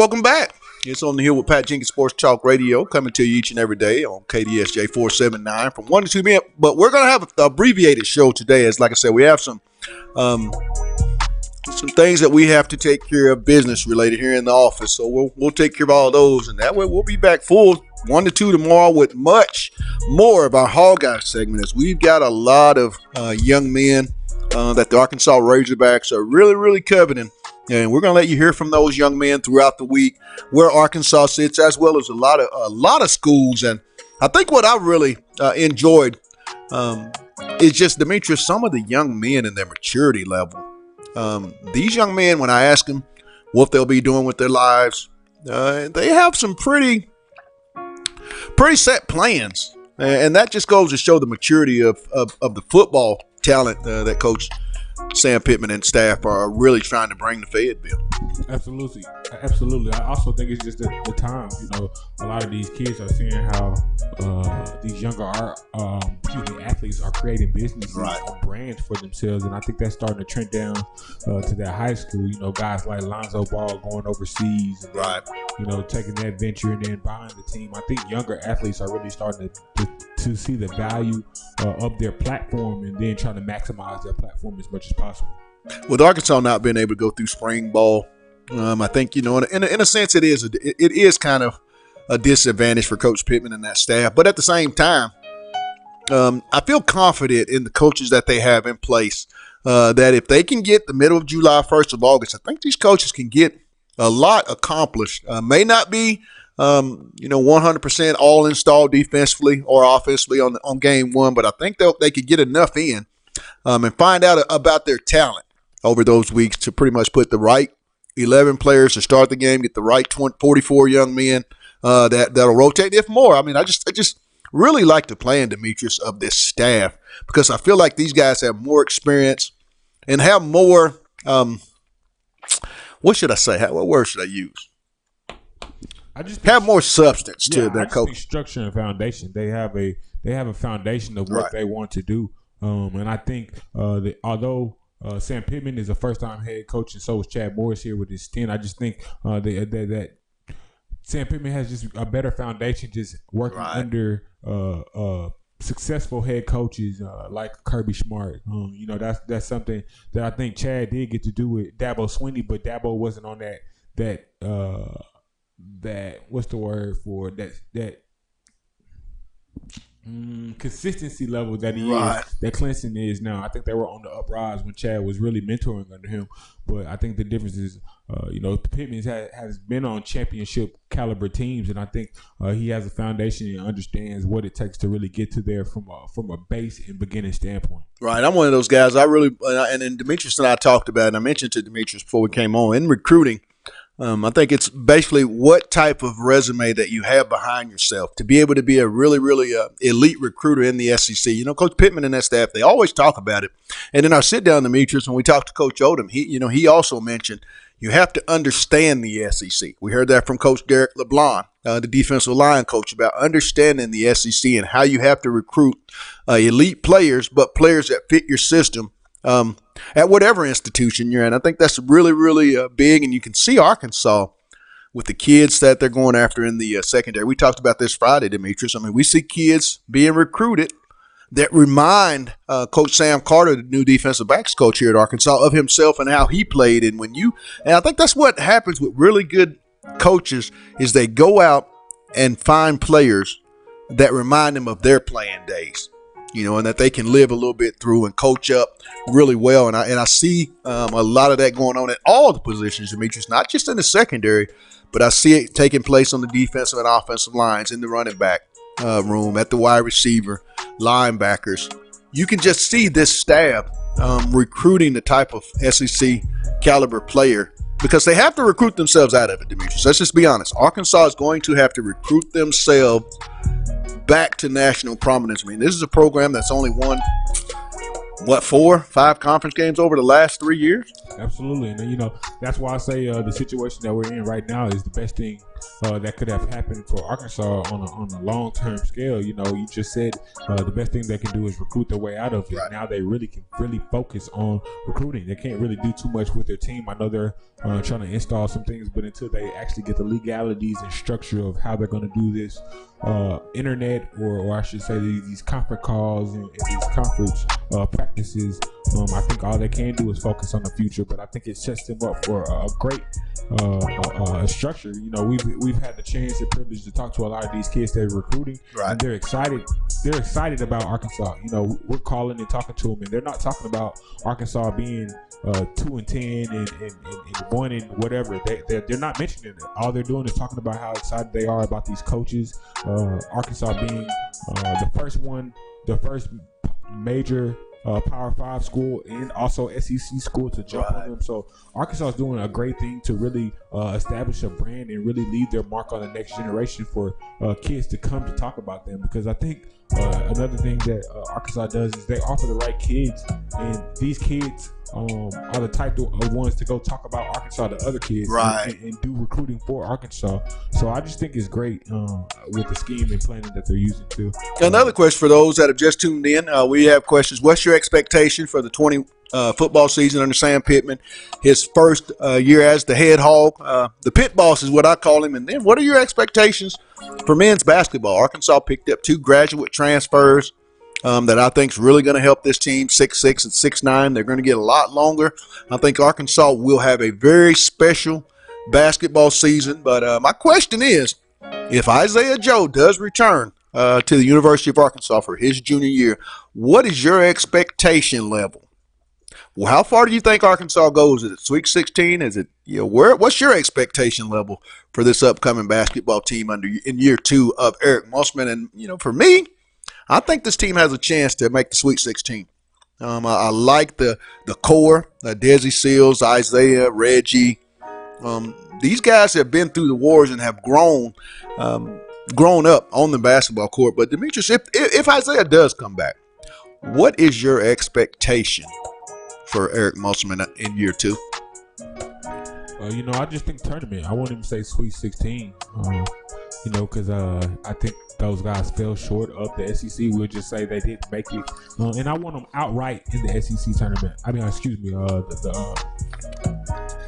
Welcome back. It's on the Hill with Pat Jenkins Sports Talk Radio, coming to you each and every day on KDSJ 479 from 1 to 2 p.m. But we're going to have an abbreviated show today. As like I said, we have um, some things that we have to take care of business related here in the office. So we'll take care of all those. And that way we'll be back full 1 to 2 tomorrow with much more of our Hog Guy segment. As we've got a lot of young men that the Arkansas Razorbacks are really, really coveting. And we're going to let you hear from those young men throughout the week where Arkansas sits, as well as a lot of schools. And I think what I really enjoyed is just, Demetrius, some of the young men and their maturity level. These young men, when I ask them what they'll be doing with their lives, they have some pretty set plans. And that just goes to show the maturity of the football talent that Coach Sam Pittman and staff are really trying to bring to Fayetteville. Absolutely. I also think it's just the time. A lot of these kids are seeing how these younger athletes are creating businesses and brands for themselves, and I think that's starting to trend down to that high school. Guys like Lonzo Ball going overseas, and then, taking that venture and then buying the team. I think younger athletes are really starting to see the value of their platform and then trying to maximize their platform as much as possible. With Arkansas not being able to go through spring ball, I think, in a sense it is kind of a disadvantage for Coach Pittman and that staff. But at the same time, I feel confident in the coaches that they have in place that if they can get the middle of July, 1st of August, I think these coaches can get a lot accomplished. May not be 100% all installed defensively or offensively on game one, but I think they could get enough in and find out about their talent over those weeks to pretty much put the right 11 players to start the game, get the right 44 young men that'll rotate, if more. I mean, I just really like the plan, Demetrius, of this staff, because I feel like these guys have more experience and have more, what should I say? What word should I use? Have more substance to their coach. Structure and foundation. They have a foundation of what they want to do, and I think that although Sam Pittman is a first-time head coach, and so is Chad Morris here with his stint, I just think that Sam Pittman has just a better foundation, just working under successful head coaches like Kirby Smart. That's something that I think Chad did get to do with Dabo Swinney, but Dabo wasn't on that what's the word for that consistency level that he is, that Clemson is now. I think they were on the uprise when Chad was really mentoring under him. But I think the difference is, Pittman has been on championship caliber teams, and I think he has a foundation and understands what it takes to really get to there from a base and beginning standpoint. Right, I'm one of those guys. And Demetrius and I talked about it, and I mentioned to Demetrius before we came on, in recruiting, I think it's basically what type of resume that you have behind yourself to be able to be a really, really elite recruiter in the SEC. Coach Pittman and that staff, they always talk about it. And in our sit-down, Demetrius, when we talked to Coach Odom, he also mentioned you have to understand the SEC. We heard that from Coach Derek LeBlanc, the defensive line coach, about understanding the SEC and how you have to recruit elite players, but players that fit your system at whatever institution you're in. I think that's really, really big, and you can see Arkansas with the kids that they're going after in the secondary. We talked about this Friday, Demetrius. I mean, we see kids being recruited that remind Coach Sam Carter, the new defensive backs coach here at Arkansas, of himself and how he played. And I think that's what happens with really good coaches is they go out and find players that remind them of their playing days. And that they can live a little bit through and coach up really well. And I see a lot of that going on at all the positions, Demetrius, not just in the secondary, but I see it taking place on the defensive and offensive lines, in the running back room, at the wide receiver, linebackers. You can just see this staff recruiting the type of SEC caliber player, because they have to recruit themselves out of it, Demetrius. Let's just be honest. Arkansas is going to have to recruit themselves back to national prominence. I mean, this is a program that's only won 4-5 conference games over the last 3 years? Absolutely, and that's why I say the situation that we're in right now is the best thing that could have happened for Arkansas on a long term scale. You just said the best thing they can do is recruit their way out of it. Right. Now they really can focus on recruiting. They can't really do too much with their team. I know they're trying to install some things, but until they actually get the legalities and structure of how they're going to do this, internet or I should say these conference calls and these conference practices, I think all they can do is focus on the future. But I think it sets them up for a great structure. We've had the chance and privilege to talk to a lot of these kids that are recruiting, right, and they're excited. They're excited about Arkansas. We're calling and talking to them, and they're not talking about Arkansas being 2-10 and 1 and whatever. They're not mentioning it. All they're doing is talking about how excited they are about these coaches. Arkansas being the first major Power 5 school and also SEC school to jump on them. So Arkansas is doing a great thing to really establish a brand and really leave their mark on the next generation for kids to come to talk about them. Because I think another thing that Arkansas does is they offer the right kids, and these kids are the type of ones to go talk about Arkansas to other kids, right, and do recruiting for Arkansas. So I just think it's great with the scheme and planning that they're using too. Another question for those that have just tuned in, we have questions. What's your expectation for the 20 football season under Sam Pittman, his first year as the head hog? The pit boss is what I call him. And then what are your expectations for men's basketball? Arkansas picked up 2 graduate transfers that I think is really going to help this team, 6'6" and 6'9". They're going to get a lot longer. I think Arkansas will have a very special basketball season. But my question is, if Isaiah Joe does return to the University of Arkansas for his junior year, what is your expectation level? Well, how far do you think Arkansas goes? Is it Sweet 16? Is it what's your expectation level for this upcoming basketball team in year 2 of Eric Musselman? And for me, I think this team has a chance to make the Sweet 16. I like the core, Desi Seals, Isaiah, Reggie. These guys have been through the wars and have grown up on the basketball court. But Demetrius, if Isaiah does come back, what is your expectation for Eric Musselman in year 2? I just think tournament. I won't even say Sweet 16. Because I think those guys fell short of the SEC. We'll just say they didn't make it. And I want them outright in the SEC tournament. I mean, excuse me, the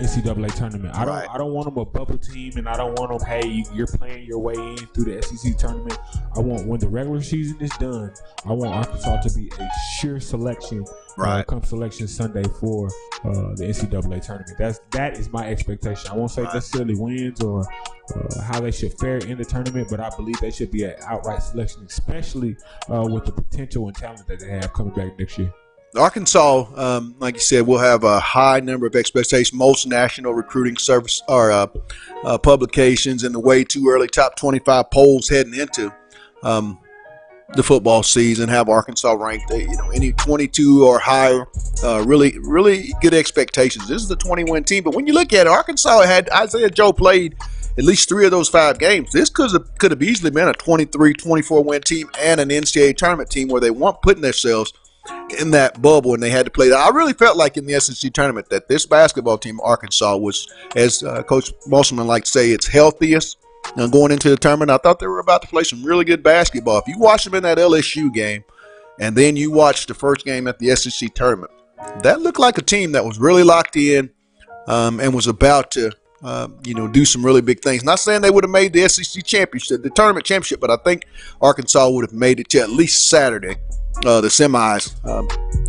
NCAA tournament. I don't want them a bubble team, and I don't want them, hey, you're playing your way in through the SEC tournament. I want, when the regular season is done, I want Arkansas to be a sure selection come selection Sunday for the NCAA tournament. That is my expectation. I won't say necessarily wins or how they should fare in the tournament, but I believe they should be an outright selection, especially with the potential and talent that they have coming back next year. Arkansas, like you said, will have a high number of expectations. Most national recruiting service or publications in the way too early top 25 polls heading into the football season have Arkansas ranked, any 22 or higher. Really, really good expectations. This is the 20-win team, but when you look at it, Arkansas had Isaiah Joe played at least 3 of those 5 games. This could have easily been a 23, 24-win team and an NCAA tournament team where they weren't putting themselves in that bubble and they had to play that. I really felt like in the SEC tournament that this basketball team, Arkansas, was, as Coach Musselman likes to say, its healthiest going into the tournament. I thought they were about to play some really good basketball. If you watch them in that LSU game and then you watch the first game at the SEC tournament, that looked like a team that was really locked in and was about to do some really big things. Not saying they would have made the SEC championship, the tournament championship, but I think Arkansas would have made it to at least Saturday, the semis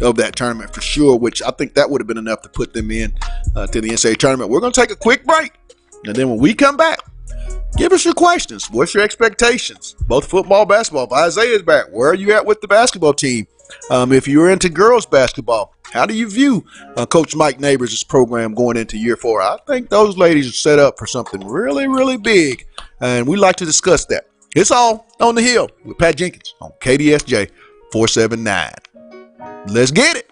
of that tournament for sure, which I think that would have been enough to put them in to the NCAA tournament. We're going to take a quick break, and then when we come back, give us your questions. What's your expectations? Both football, basketball. If Isaiah's back, where are you at with the basketball team? If you're into girls basketball, how do you view Coach Mike Neighbors' program going into year 4? I think those ladies are set up for something really, really big, and we'd like to discuss that. It's all on the Hill with Pat Jenkins on KDSJ 479. Let's get it.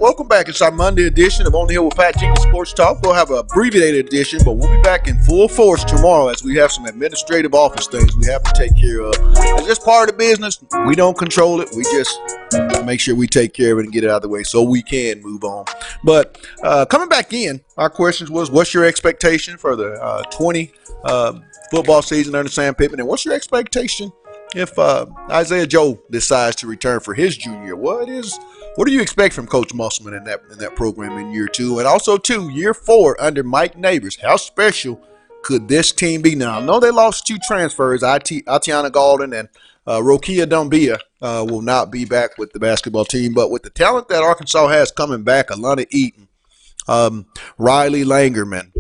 Welcome back. It's our Monday edition of On the Hill with Pat Jenkins Sports Talk. We'll have an abbreviated edition, but we'll be back in full force tomorrow as we have some administrative office things we have to take care of. It's just part of the business. We don't control it. We just make sure we take care of it and get it out of the way so we can move on. But coming back in, our questions was, what's your expectation for the 20 football season under Sam Pittman? And what's your expectation if Isaiah Joe decides to return for his junior year? What do you expect from Coach Musselman in that program in year 2? And also, year 4 under Mike Neighbors. How special could this team be now? I know they lost 2 transfers. Atiana Golden and Rokia Dumbia will not be back with the basketball team. But with the talent that Arkansas has coming back, Alana Eaton, Riley Langerman,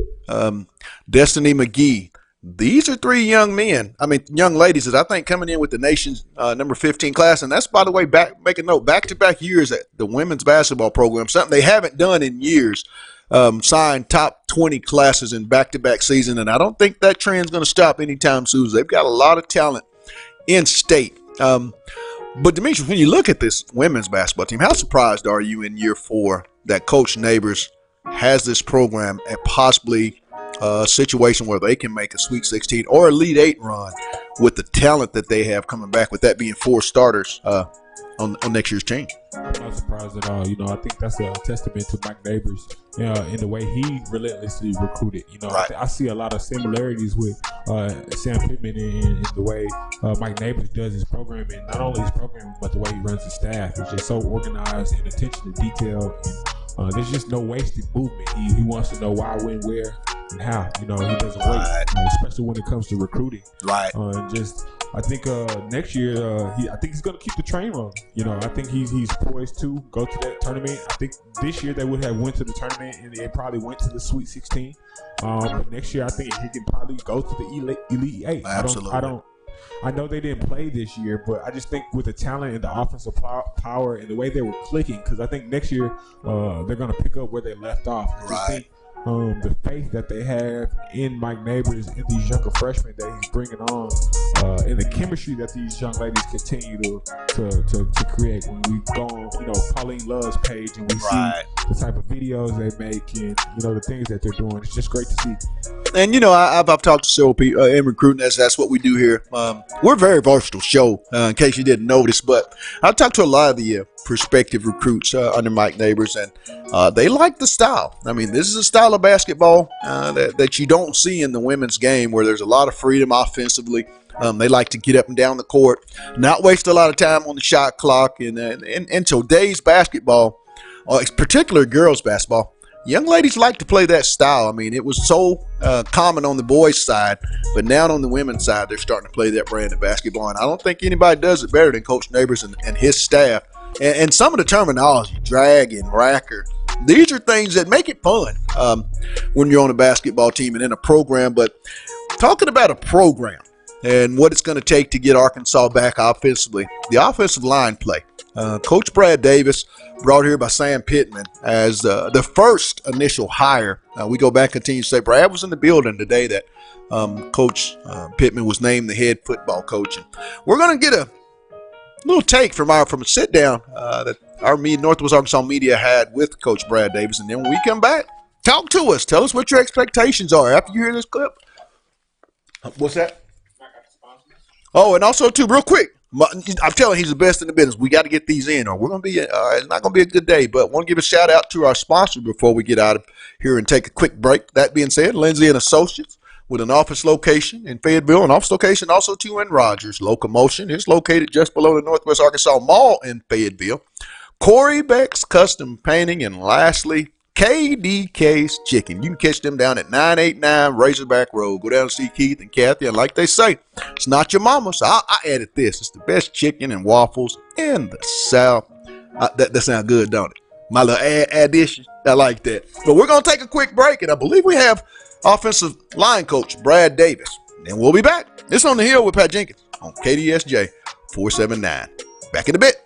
Destiny McGee, these are 3 young ladies that I think coming in with the nation's number 15 class. And that's, by the way, make a note, back-to-back years at the women's basketball program, something they haven't done in years, signed top 20 classes in back-to-back season. And I don't think that trend's going to stop anytime soon. They've got a lot of talent in state. But Demetrius, when you look at this women's basketball team, how surprised are you in year 4 that Coach Neighbors has this program and possibly a situation where they can make a Sweet 16 or Elite 8 run with the talent that they have coming back, with that being 4 starters on next year's team? I'm not surprised at all. I think that's a testament to Mike Neighbors, in the way he relentlessly recruited. Right. I see a lot of similarities with Sam Pittman in the way Mike Neighbors does his program, and not only his program, but the way he runs his staff. It's just so organized and attention to detail, and there's just no wasted movement. He wants to know why, when, where, and how. He doesn't wait, especially when it comes to recruiting. Right. I think next year, I think he's going to keep the train rolling. I think he's poised to go to that tournament. I think this year they would have went to the tournament and they probably went to the Sweet 16. But next year, I think he can probably go to the Elite 8. Absolutely. I know they didn't play this year, but I just think with the talent and the offensive power and the way they were clicking, because I think next year they're going to pick up where they left off. I just think the faith that they have in Mike Neighbors and these younger freshmen that he's bringing on, and the chemistry that these young ladies continue to create. When we go on, Pauline Love's page and we see the type of videos they make and the things that they're doing, it's just great to see. And I've talked to several people in recruiting. That's what we do here. We're a very versatile show, in case you didn't notice. But I've talked to a lot of the prospective recruits under Mike Neighbors, and they like the style. I mean, this is a style of basketball that you don't see in the women's game, where there's a lot of freedom offensively. They like to get up and down the court, not waste a lot of time on the shot clock. And in today's basketball, particularly girls basketball, young ladies like to play that style. I mean, it was so common on the boys' side, but now on the women's side, they're starting to play that brand of basketball. And I don't think anybody does it better than Coach Neighbors and his staff. And some of the terminology, drag and racker, these are things that make it fun when you're on a basketball team and in a program. But talking about a program and what it's going to take to get Arkansas back offensively, the offensive line play. Coach Brad Davis, brought here by Sam Pittman as the first initial hire. We go back and continue to say Brad was in the building today that Coach Pittman was named the head football coach. And we're going to get a little take from a sit down that our Northwest Arkansas media had with Coach Brad Davis, and then when we come back, talk to us. Tell us what your expectations are after you hear this clip. What's that? Oh, and also too, real quick, I'm telling you, he's the best in the business. We got to get these in, or we're going to be. It's not going to be a good day. But I want to give a shout out to our sponsor before we get out of here and take a quick break. That being said, Lindsay and Associates, with an office location in Fayetteville, an office location also too in Rogers. Locomotion is located just below the Northwest Arkansas Mall in Fayetteville. Corey Beck's Custom Painting, and lastly, KDK's Chicken. You can catch them down at 989 Razorback Road. Go down and see Keith and Kathy. And like they say, it's not your mama, so I added this. It's the best chicken and waffles in the South. That sounds good, don't it? My little addition. I like that. But we're going to take a quick break, and I believe we have offensive line coach Brad Davis. And we'll be back. It's On the Hill with Pat Jenkins on KDSJ 479. Back in a bit.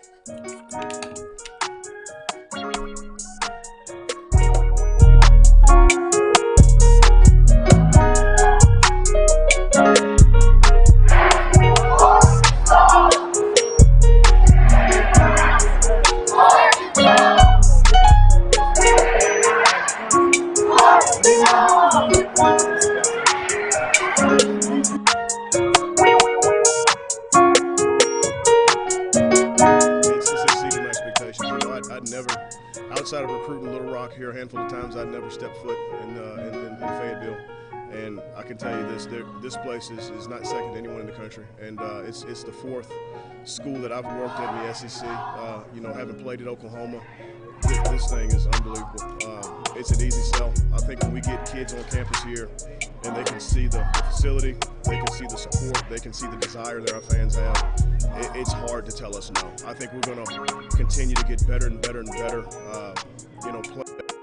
Outside of recruiting Little Rock here a handful of times, I'd never stepped foot in Fayetteville. And I can tell you this place is not second to anyone in the country. And it's the fourth school that I've worked at in the SEC. Having played at Oklahoma, this thing is unbelievable. It's an easy sell. I think when we get kids on campus here and they can see the facility, they can see the support, they can see the desire that our fans have, it's hard to tell us no. I think we're going to continue to get better and better and better.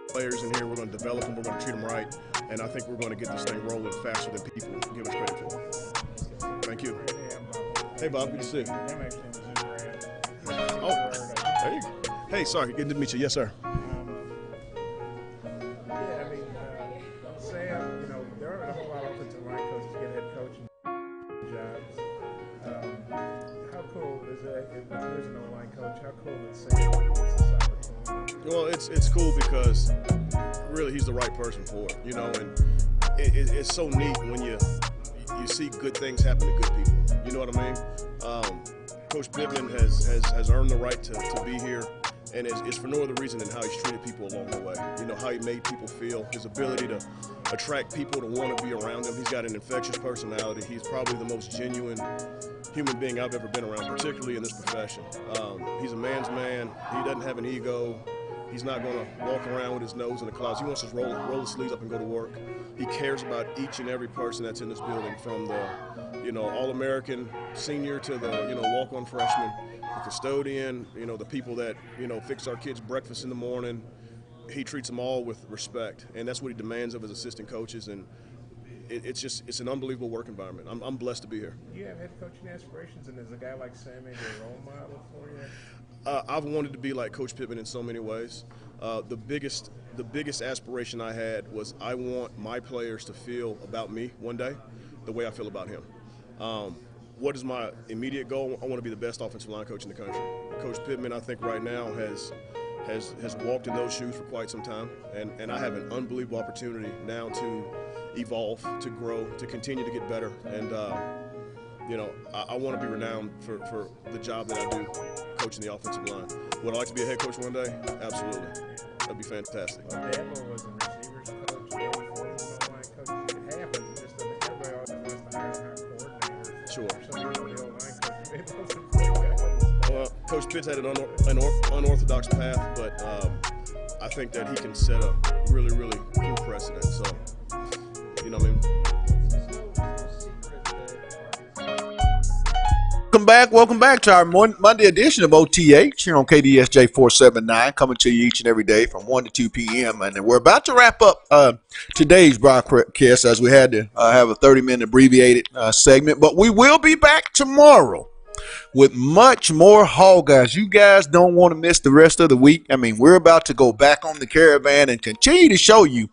Players in here, we're going to develop them, we're going to treat them right, and I think we're going to get this thing rolling faster than people give us credit for. Thank you. Hey, Bob, good to see you. Oh, there you go. Hey, sorry, good to meet you. Yes, sir. Sam, there aren't a whole lot of offensive line coaches get head coaching jobs. How cool is it if there's an O-line coach? How cool is Sam gets this opportunity? Well, it's cool because really he's the right person for it, and it's so neat when you see good things happen to good people. You know what I mean? Coach Pittman has earned the right to be here. And it's for no other reason than how he's treated people along the way. How he made people feel, his ability to attract people to want to be around him. He's got an infectious personality. He's probably the most genuine human being I've ever been around, particularly in this profession. He's a man's man. He doesn't have an ego. He's not going to walk around with his nose in the clouds. He wants to roll his sleeves up and go to work. He cares about each and every person that's in this building, from the All-American senior to the walk-on freshman, the custodian, the people that fix our kids breakfast in the morning. He treats them all with respect, and that's what he demands of his assistant coaches. And it's an unbelievable work environment. I'm blessed to be here. Do you have head coaching aspirations, and is a guy like Sam maybe a role model for you? I've wanted to be like Coach Pittman in so many ways. The biggest aspiration I had was I want my players to feel about me one day the way I feel about him. What is my immediate goal? I want to be the best offensive line coach in the country. Coach Pittman, I think right now has walked in those shoes for quite some time, and I have an unbelievable opportunity now to evolve, to grow, to continue to get better, and I want to be renowned for the job that I do coaching the offensive line. Would I like to be a head coach one day? Absolutely. That'd be fantastic. Well, Dabo was a receivers coach, Dabo was an O-line coach. It happens. It's just that everybody always wants to hire coordinators. Sure. Some people the O-line coach, maybe those are Well, Coach Pitts had an unorthodox path, but I think that he can set a really, really cool precedent. So, you know what I mean? Welcome back to our Monday edition of OTH here on KDSJ 479, coming to you each and every day from 1 to 2 p.m. And we're about to wrap up today's broadcast, as we had to have a 30-minute abbreviated segment. But we will be back tomorrow with much more Hog Guys. You guys don't want to miss the rest of the week. I mean, we're about to go back on the caravan and continue to show you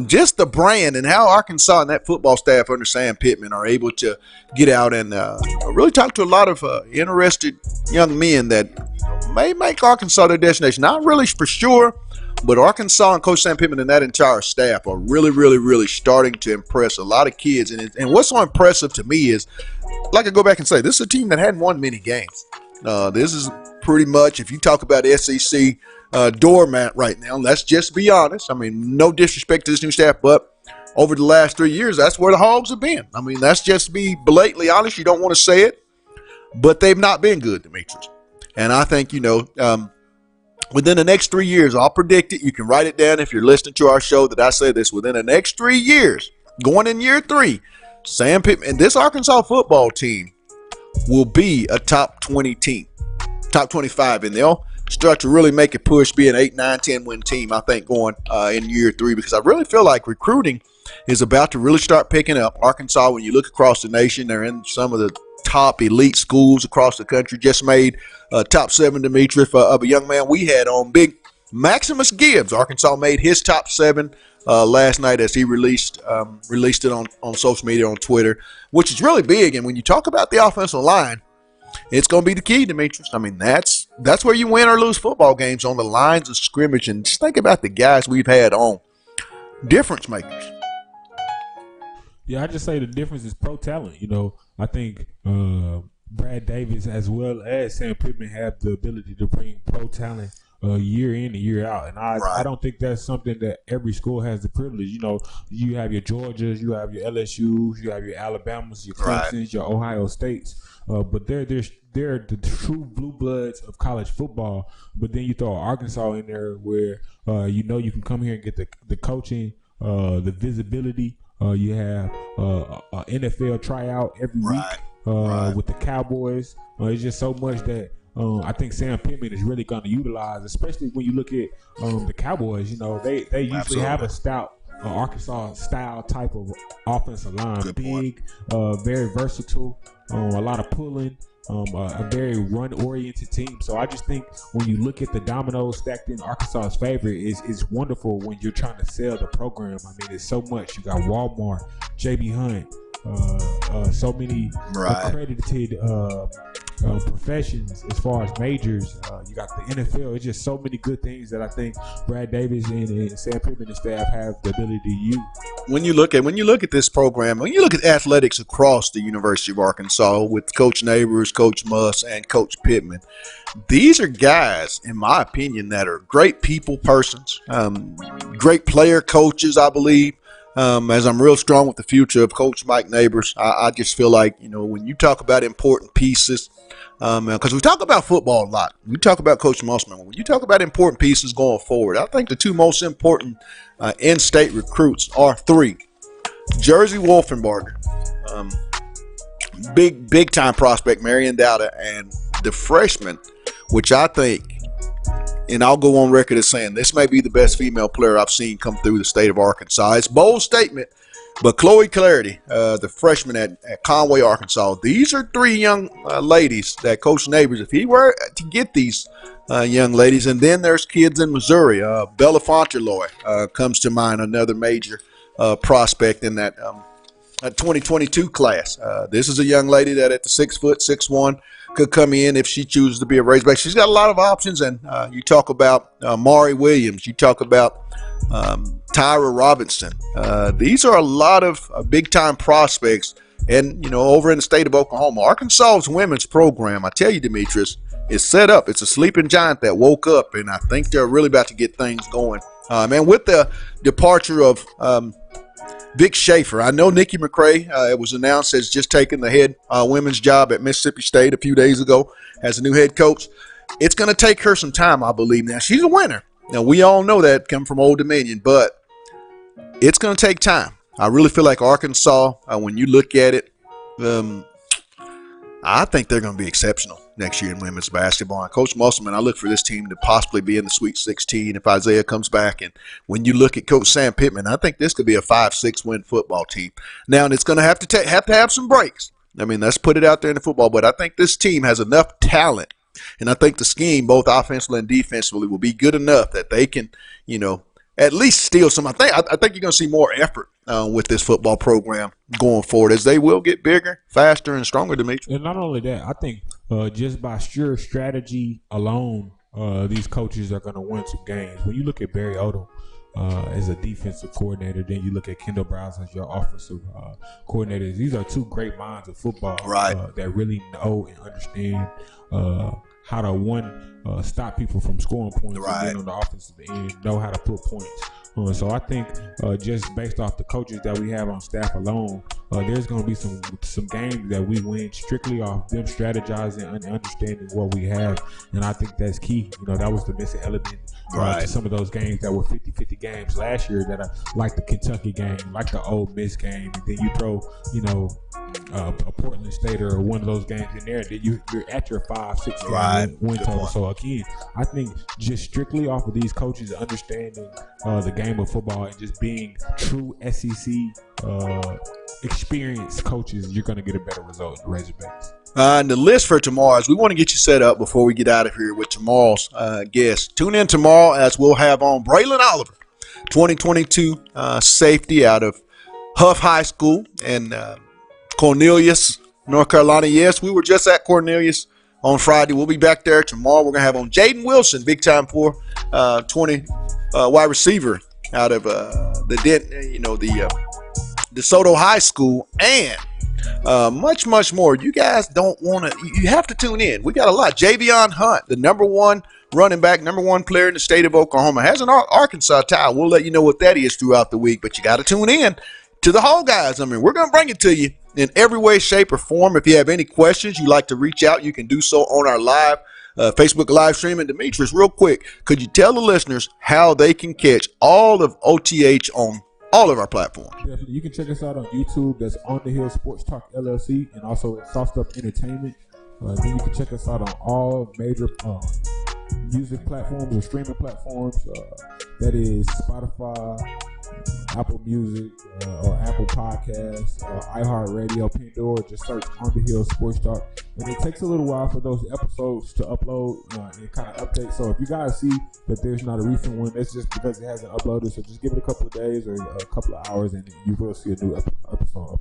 just the brand and how Arkansas and that football staff under Sam Pittman are able to get out and really talk to a lot of interested young men that may make Arkansas their destination. Not really for sure, But Arkansas and Coach Sam Pittman and that entire staff are really, really, really starting to impress a lot of kids. And what's so impressive to me is, like I go back and say, this is a team that hadn't won many games. This is pretty much, if you talk about SEC doormat right now, let's just be honest. I mean, no disrespect to this new staff, but over the last 3 years, that's where the Hogs have been. I mean, let's just be blatantly honest. You don't want to say it, but they've not been good, Demetrius. And I think, within the next 3 years, I'll predict it. You can write it down if you're listening to our show that I say this. Within the next 3 years, going in year 3, Sam Pittman and this Arkansas football team will be a top 20 team, top 25, and they'll start to really make a push, be an 8, 9, 10 win team, I think, going in year 3, because I really feel like recruiting is about to really start picking up. Arkansas, when you look across the nation, they're in some of the top elite schools across the country. Just made top 7, Demetrius, of a young man we had on, Big Maximus Gibbs. Arkansas made his top 7 last night as he released it on social media, on Twitter, which is really big. And when you talk about the offensive line, it's going to be the key, Demetrius. I mean, that's where you win or lose football games, on the lines of scrimmage. And just think about the guys we've had on, difference makers. Yeah, I just say the difference is pro talent. I think Brad Davis as well as Sam Pittman have the ability to bring pro talent year in and year out. And I don't think that's something that every school has the privilege. You have your Georgias, you have your LSUs, you have your Alabamas, your Clemsons, your Ohio States. But they're the true blue bloods of college football. But then you throw Arkansas in there where you can come here and get the coaching, the visibility. You have an NFL tryout every week with the Cowboys. It's just so much that I think Sam Pittman is really going to utilize, especially when you look at the Cowboys. They usually have a stout Arkansas style type of offensive line. Good big, very versatile, a lot of pulling. A very run-oriented team. So I just think when you look at the dominoes stacked in Arkansas's favor, it's wonderful when you're trying to sell the program. I mean, it's so much. You got Walmart, J.B. Hunt, so many accredited professions as far as majors. You got the NFL. It's just so many good things that I think Brad Davis and Sam Pittman and staff have the ability to use. When you look at this program, when you look at athletics across the University of Arkansas with Coach Neighbors, Coach Muss, and Coach Pittman, these are guys, in my opinion, that are great people persons, great player coaches, I believe. As I'm real strong with the future of Coach Mike Neighbors, I just feel like, when you talk about important pieces, because we talk about football a lot. We talk about Coach Mussman. When you talk about important pieces going forward, I think the 2 most important in-state recruits are 3. Jersey Wolfenbarger, big-time prospect, Marion Dowda, and the freshman, which I think, and I'll go on record as saying this may be the best female player I've seen come through the state of Arkansas. It's a bold statement, but Chloe Clarity, the freshman at Conway, Arkansas, these are 3 young ladies that Coach Neighbors, if he were to get these young ladies, and then there's kids in Missouri. Bella Fonteloy comes to mind, another major prospect in that 2022 class. This is a young lady that at the 6 foot, 6'1", could come in if she chooses to be a Razorback. She's got a lot of options, and you talk about Mari Williams, you talk about Tyra Robinson. These are a lot of big-time prospects, and over in the state of Oklahoma, Arkansas's women's program, I tell you, Demetrius, is set up. It's a sleeping giant that woke up, and I think they're really about to get things going. And with the departure of Vic Schaefer. I know Nikki McCray, it was announced, has just taken the head women's job at Mississippi State a few days ago as a new head coach. It's going to take her some time, I believe. Now, she's a winner. Now, we all know that, come from Old Dominion, but it's going to take time. I really feel like Arkansas, when you look at it, I think they're going to be exceptional next year in women's basketball. And Coach Musselman, I look for this team to possibly be in the Sweet 16 if Isaiah comes back. And when you look at Coach Sam Pittman, I think this could be a 5-6 win football team. Now, and it's going to have to have some breaks. I mean, let's put it out there in the football. But I think this team has enough talent, and I think the scheme, both offensively and defensively, will be good enough that they can, at least steal some. I think you're going to see more effort with this football program going forward, as they will get bigger, faster, and stronger, Demetrius. And not only that, I think just by sheer strategy alone, these coaches are going to win some games. When you look at Barry Odom as a defensive coordinator, then you look at Kendall Browse as your offensive coordinators. These are two great minds of football that really know and understand how to stop people from scoring points, and then on the offensive end know how to put points. So I think just based off the coaches that we have on staff alone, there's going to be some games that we win strictly off them strategizing and understanding what we have, and I think that's key. That was the missing element to some of those games that were 50-50 games last year, that like the Kentucky game, like the Ole Miss game, and then you throw a Portland State or one of those games in there, then you're at your 5-6 win total. So again, I think just strictly off of these coaches understanding the game of football and just being true SEC experienced coaches, you're going to get a better result in the Razorbacks. And the list for tomorrow is we want to get you set up before we get out of here with tomorrow's guest. Tune in tomorrow as we'll have on Braylon Oliver, 2022 safety out of Huff High School in Cornelius, North Carolina. Yes, we were just at Cornelius on Friday. We'll be back there tomorrow. We're going to have on Jaden Wilson, big time for 20 wide receiver out of the DeSoto High School, and much more. You guys don't want to. You have to tune in. We got a lot. Javion Hunt, the number one running back, number one player in the state of Oklahoma, has an Arkansas tie. We'll let you know what that is throughout the week, but you got to tune in to the whole guys. I mean, we're going to bring it to you in every way, shape, or form. If you have any questions you'd like to reach out, you can do so on our live Facebook live stream. And Demetrius, real quick, could you tell the listeners how they can catch all of OTH on all of our platforms? Definitely. You can check us out on YouTube. That's On the Hill Sports Talk LLC, and also at Sauced Up Entertainment. Then you can check us out on all major music platforms or streaming platforms. That is Spotify, Apple Music, or Apple Podcasts, iHeartRadio, Pandora. Just search On the Hill Sports Talk. And it takes a little while for those episodes to upload and kind of update. So if you guys see that there's not a recent one, that's just because it hasn't uploaded. So just give it a couple of days or a couple of hours, and you will see a new episode uploaded.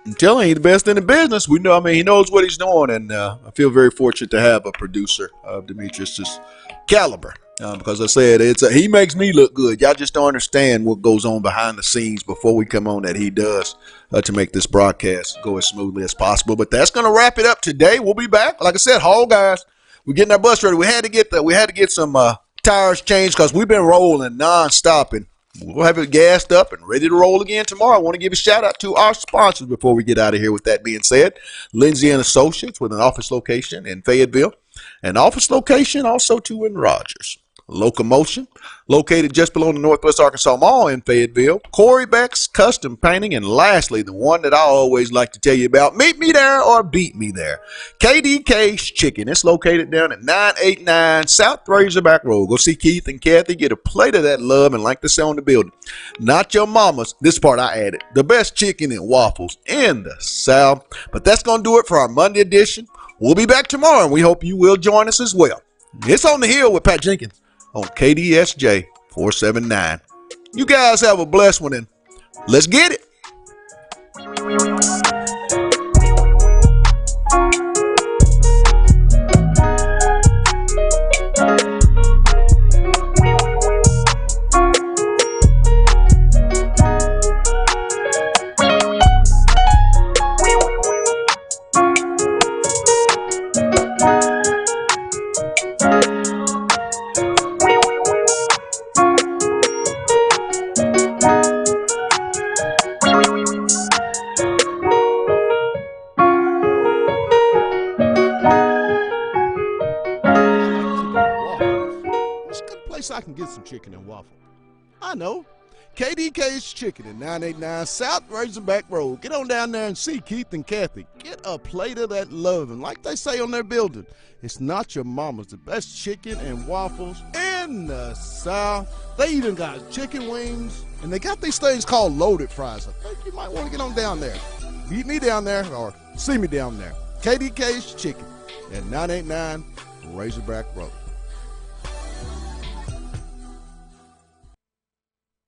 I'm telling you, the best in the business. We know. I mean, he knows what he's doing, and I feel very fortunate to have a producer of Demetrius's caliber. Because I said he makes me look good. Y'all just don't understand what goes on behind the scenes before we come on that he does to make this broadcast go as smoothly as possible. But that's going to wrap it up today. We'll be back. Like I said, Hall guys, we're getting our bus ready. We had to get some tires changed because we've been rolling nonstop, and we'll have it gassed up and ready to roll again tomorrow. I want to give a shout out to our sponsors before we get out of here. With that being said, Lindsay and Associates with an office location in Fayetteville, an office location also too in Rogers. Locomotion, located just below the Northwest Arkansas Mall in Fayetteville. Corey Beck's Custom Painting, and lastly, the one that I always like to tell you about, meet me there or beat me there. KDK's Chicken. It's located down at 989 South Razorback Road. Go see Keith and Kathy, get a plate of that love, and like to say on the building, not your mama's, this part I added, the best chicken and waffles in the South. But that's going to do it for our Monday edition. We'll be back tomorrow, and we hope you will join us as well. It's On the Hill with Pat Jenkins on KDSJ 479. You guys have a blessed one, and let's get it. I can get some chicken and waffle. I know. KDK's Chicken at 989 South Razorback Road. Get on down there and see Keith and Kathy. Get a plate of that love. And like they say on their building, it's not your mama's. The best chicken and waffles in the South. They even got chicken wings. And they got these things called loaded fries. I think you might want to get on down there. Meet me down there or see me down there. KDK's Chicken at 989 Razorback Road.